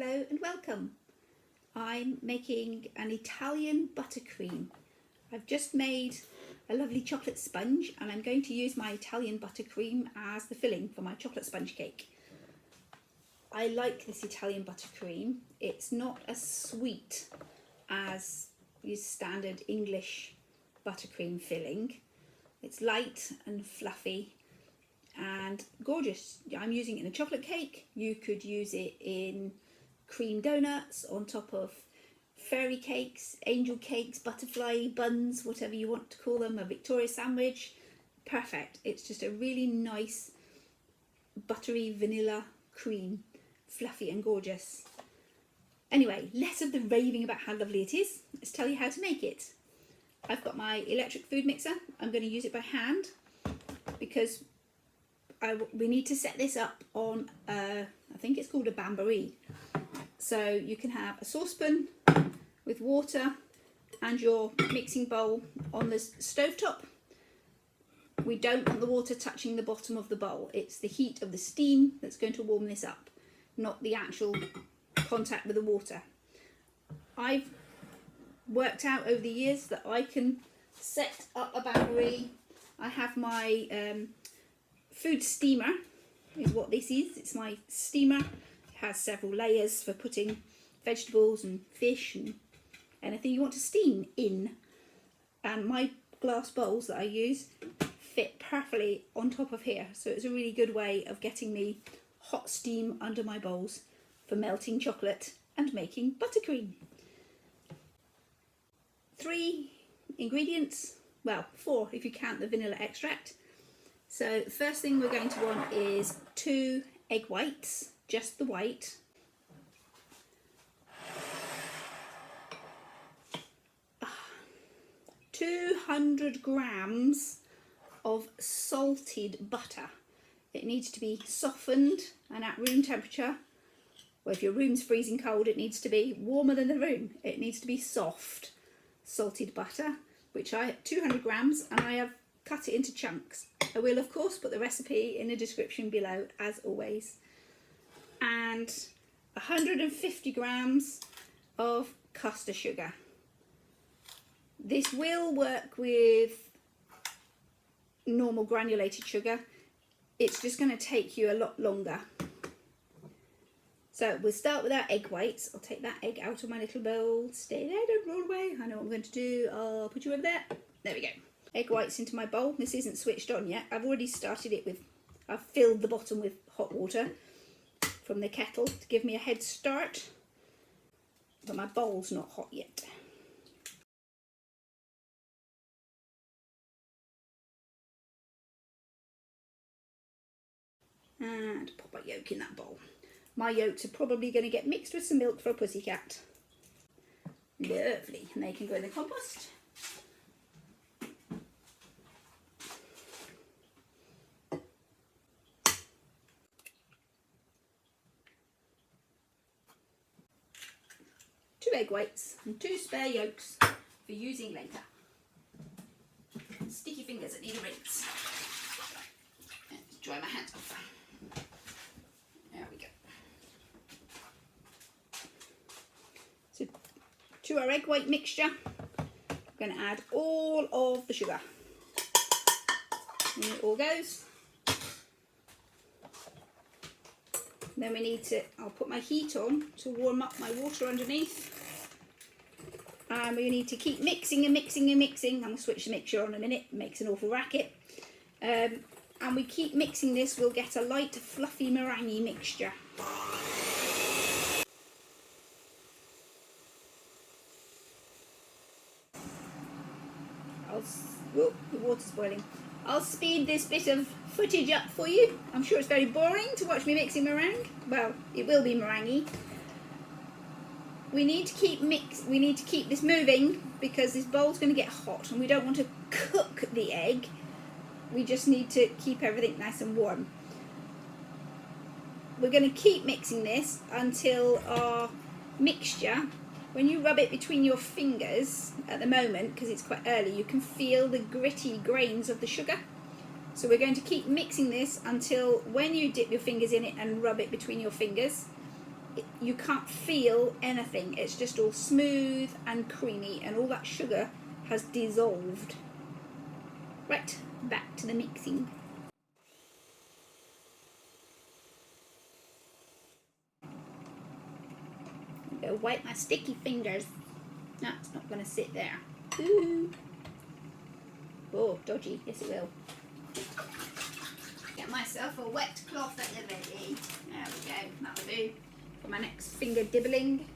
Hello and welcome. I'm making an Italian buttercream. I've just made a lovely chocolate sponge and I'm going to use my Italian buttercream as the filling for my chocolate sponge cake. I like this Italian buttercream. It's not as sweet as your standard English buttercream filling. It's light and fluffy and gorgeous. I'm using it in a chocolate cake. You could use it in cream donuts, on top of fairy cakes, angel cakes, butterfly buns, whatever you want to call them, a Victoria sandwich. Perfect. It's just a really nice buttery vanilla cream, fluffy and gorgeous. Anyway, less of the raving about how lovely it is. Let's tell you how to make it. I've got my electric food mixer. I'm going to use it by hand because we need to set this up on, I think it's called a bain-marie. So you can have a saucepan with water and your mixing bowl on the stovetop. We don't want the water touching the bottom of the bowl. It's the heat of the steam that's going to warm this up, not the actual contact with the water. I've worked out over the years that I can set up a bain-marie. I have my food steamer is what this is. It's my steamer. It has several layers for putting vegetables and fish and anything you want to steam in. And my glass bowls that I use fit perfectly on top of here. So it's a really good way of getting me hot steam under my bowls for melting chocolate and making buttercream. 3 ingredients, well 4 if you count the vanilla extract. So the first thing we're going to want is 2 egg whites, just the white. Ah, 200 grams of salted butter. It needs to be softened and at room temperature. Well, if your room's freezing cold, it needs to be warmer than the room. It needs to be soft salted butter, which I have 200 grams, and I have cut it into chunks. I will of course put the recipe in the description below as always. And 150 grams of caster sugar. This will work with normal granulated sugar. It's just going to take you a lot longer. So we'll start with our egg whites. I'll take that egg out of my little bowl. Stay there, don't roll away. I know what I'm going to do. I'll put you over there. There we go. Egg whites into my bowl. This isn't switched on yet. I've already started it with, I've filled the bottom with hot water from the kettle to give me a head start. But my bowl's not hot yet. And pop my yolk in that bowl. My yolks are probably going to get mixed with some milk for a pussycat. Lovely. And they can go in the compost. Two egg whites and 2 spare yolks for using later. Sticky fingers that need a rinse. Let's dry my hands off. There we go. So to our egg white mixture, I'm going to add all of the sugar. And it all goes. Then we need to, I'll put my heat on to warm up my water underneath. And we need to keep mixing and mixing and mixing. I'm going to switch the mixture on in a minute, it makes an awful racket. And we keep mixing this, we'll get a light fluffy meringue mixture. Oh, the water's boiling. I'll speed this bit of footage up for you. I'm sure it's very boring to watch me mixing meringue. Well, it will be meringue. We need to keep this moving because this bowl's going to get hot and we don't want to cook the egg. We just need to keep everything nice and warm. We're going to keep mixing this until our mixture, when you rub it between your fingers at the moment, because it's quite early, you can feel the gritty grains of the sugar. So we're going to keep mixing this until when you dip your fingers in it and rub it between your fingers, you can't feel anything. It's just all smooth and creamy, and all that sugar has dissolved. Right, back to the mixing. I'm gonna wipe my sticky fingers. No, it's not gonna sit there. Ooh. Oh, dodgy. Yes, it will. Get myself a wet cloth at the ready. There we go. That'll do for my next finger dibbling.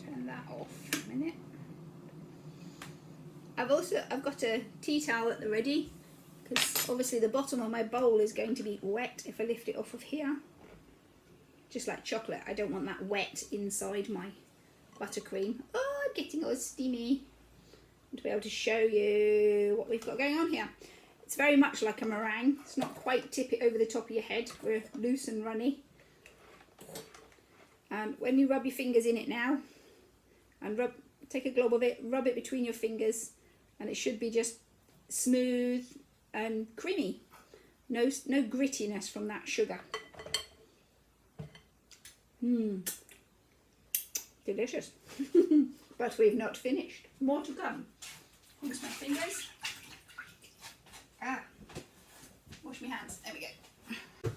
Turn that off a minute. I've got a tea towel at the ready, because obviously the bottom of my bowl is going to be wet if I lift it off of here. Just like chocolate, I don't want that wet inside my buttercream. Oh, I'm getting all steamy. To be able to show you what we've got going on here. It's very much like a meringue. It's not quite tip it over the top of your head. We're loose and runny. And when you rub your fingers in it now, and take a glob of it, rub it between your fingers, and it should be just smooth and creamy. No grittiness from that sugar. Delicious. But we've not finished. More to come. Rinse my fingers. Wash my hands. There we go.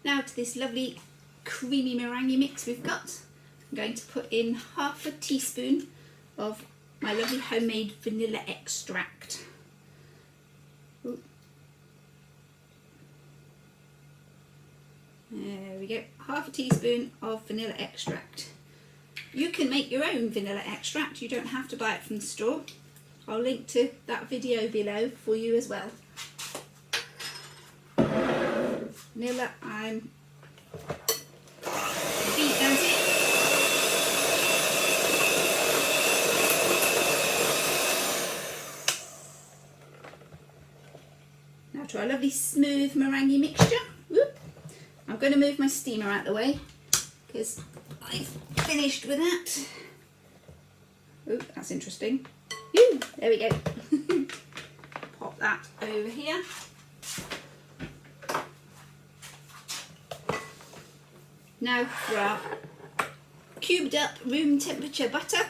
Now to this lovely creamy meringue mix we've got. I'm going to put in half a teaspoon of my lovely homemade vanilla extract. Ooh. There we go. Half a teaspoon of vanilla extract. You can make your own vanilla extract. You don't have to buy it from the store. I'll link to that video below for you as well. Vanilla, I'm beat as it. Now to our lovely smooth meringue mixture. Whoop. I'm going to move my steamer out the way because I've finished with that. Oh, that's interesting. Ooh, there we go. Pop that over here. Now for our cubed up room temperature butter,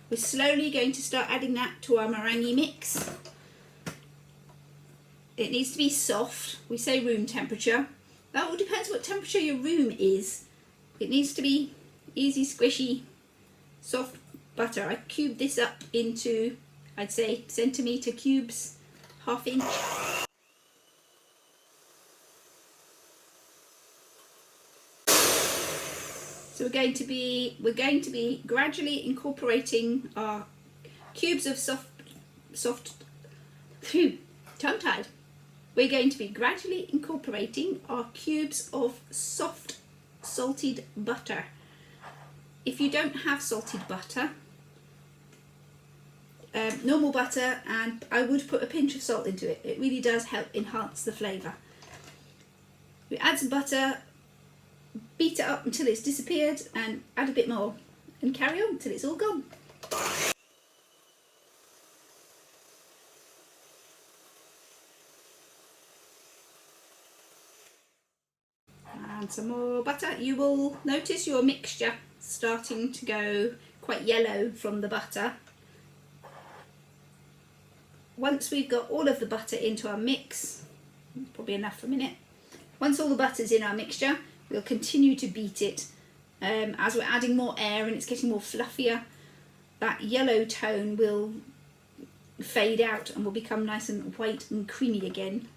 we're slowly going to start adding that to our meringue mix. It needs to be soft. We say room temperature. That all depends what temperature your room is. It needs to be easy, squishy, soft butter. I cubed this up into, I'd say, centimetre cubes, 1/2 inch. So we're going to be gradually incorporating our cubes of tongue-tied. We're going to be gradually incorporating our cubes of soft salted butter. If you don't have salted butter, normal butter, and I would put a pinch of salt into it. It really does help enhance the flavour. We add some butter, beat it up until it's disappeared, and add a bit more, and carry on until it's all gone. And some more butter. You will notice your mixture starting to go quite yellow from the butter. Once we've got all of the butter into our mix, probably enough for a minute. Once all the butter's in our mixture, we'll continue to beat it. As we're adding more air and it's getting more fluffier, that yellow tone will fade out and will become nice and white and creamy again.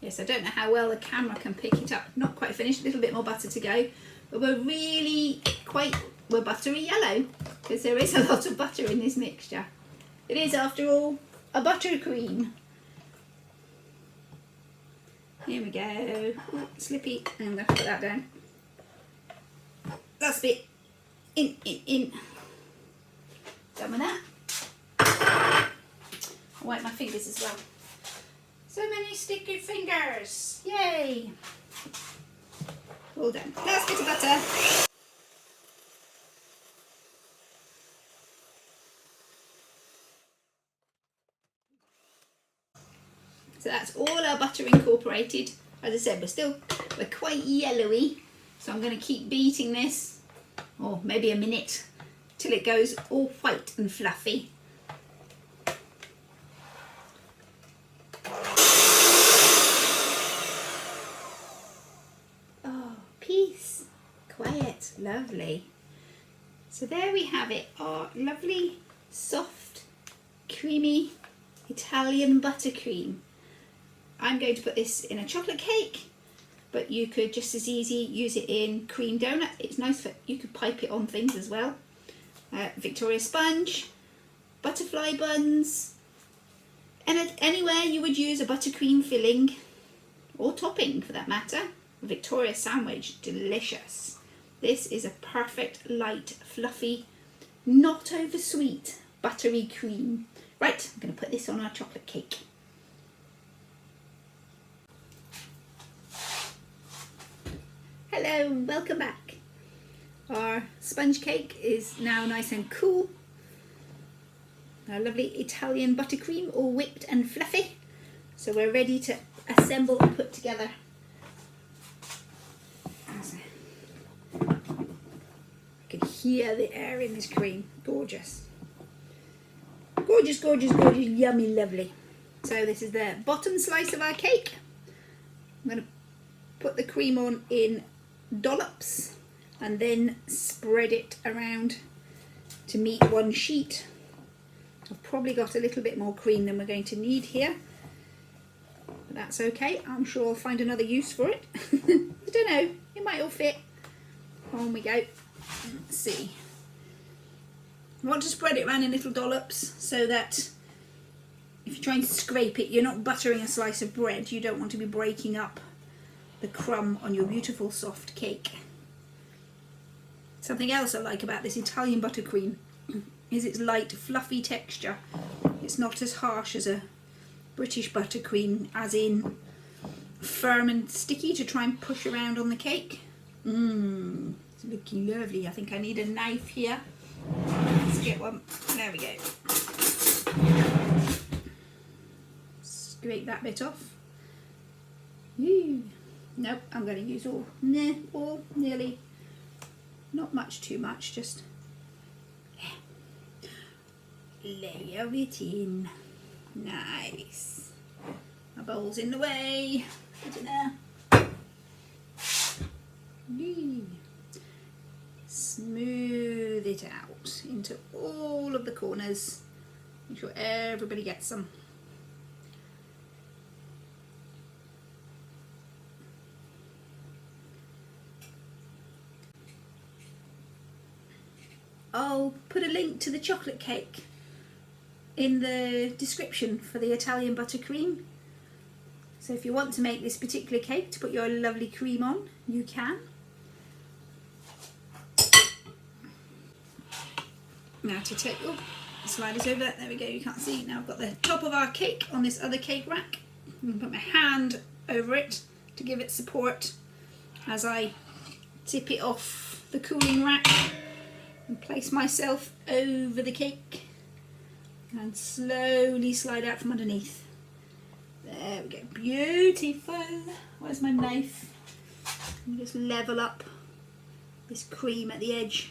Yes, I don't know how well the camera can pick it up. Not quite finished, a little bit more butter to go. But we're buttery yellow because there is a lot of butter in this mixture. It is, after all, a buttercream. Here we go. Ooh, slippy. I'm going to put that down. Last bit. In. Done with that. I'll wipe my fingers as well. So many sticky fingers. Yay. All done. Last bit of butter. So that's all our butter incorporated. As I said, we're quite yellowy, so I'm going to keep beating this, or maybe a minute, till it goes all white and fluffy. Oh, peace, quiet, lovely. So there we have it, our lovely, soft, creamy Italian buttercream. I'm going to put this in a chocolate cake, but you could just as easy use it in cream donut. It's nice for, you could pipe it on things as well. Victoria sponge, butterfly buns, and anywhere you would use a buttercream filling, or topping for that matter. A Victoria sandwich, delicious. This is a perfect, light, fluffy, not over sweet, buttery cream. Right, I'm going to put this on our chocolate cake. Hello, welcome back. Our sponge cake is now nice and cool. Our lovely Italian buttercream, all whipped and fluffy. So we're ready to assemble and put together. I can hear the air in this cream. Gorgeous. Gorgeous, gorgeous, gorgeous, yummy, lovely. So this is the bottom slice of our cake. I'm going to put the cream on in dollops and then spread it around to meet one sheet. I've probably got a little bit more cream than we're going to need here, but that's okay. I'm sure I'll find another use for it. I don't know, it might all fit. On we go. Let's see. I want to spread it around in little dollops so that if you try and scrape it, you're not buttering a slice of bread. You don't want to be breaking up the crumb on your beautiful soft cake. Something else I like about this Italian buttercream is its light, fluffy texture. It's not as harsh as a British buttercream, as in firm and sticky to try and push around on the cake. It's looking lovely. I think I need a knife here. Let's get one. There we go. Scrape that bit off. Nope, I'm going to use all, nearly, not much, too much, just layer it in. Nice. My bowl's in the way. Put it there. Smooth it out into all of the corners. Make sure everybody gets some. I'll put a link to the chocolate cake in the description for the Italian buttercream. So if you want to make this particular cake to put your lovely cream on, you can. Now to take, oh, the sliders over, there we go, you can't see. Now I've got the top of our cake on this other cake rack. I'm going to put my hand over it to give it support as I tip it off the cooling rack. And place myself over the cake and slowly slide out from underneath. There we go, beautiful. Where's my knife? And just level up this cream at the edge.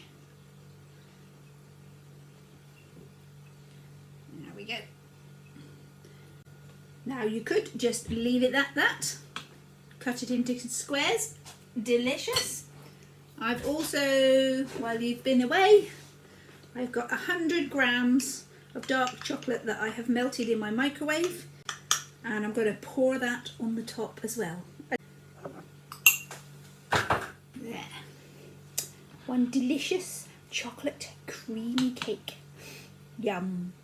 There we go. Now you could just leave it at that. Cut it into squares. Delicious. I've also, while you've been away, I've got 100 grams of dark chocolate that I have melted in my microwave, and I'm going to pour that on the top as well. There. One delicious chocolate creamy cake. Yum.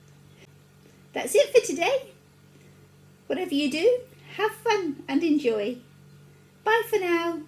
That's it for today. Whatever you do, have fun and enjoy. Bye for now.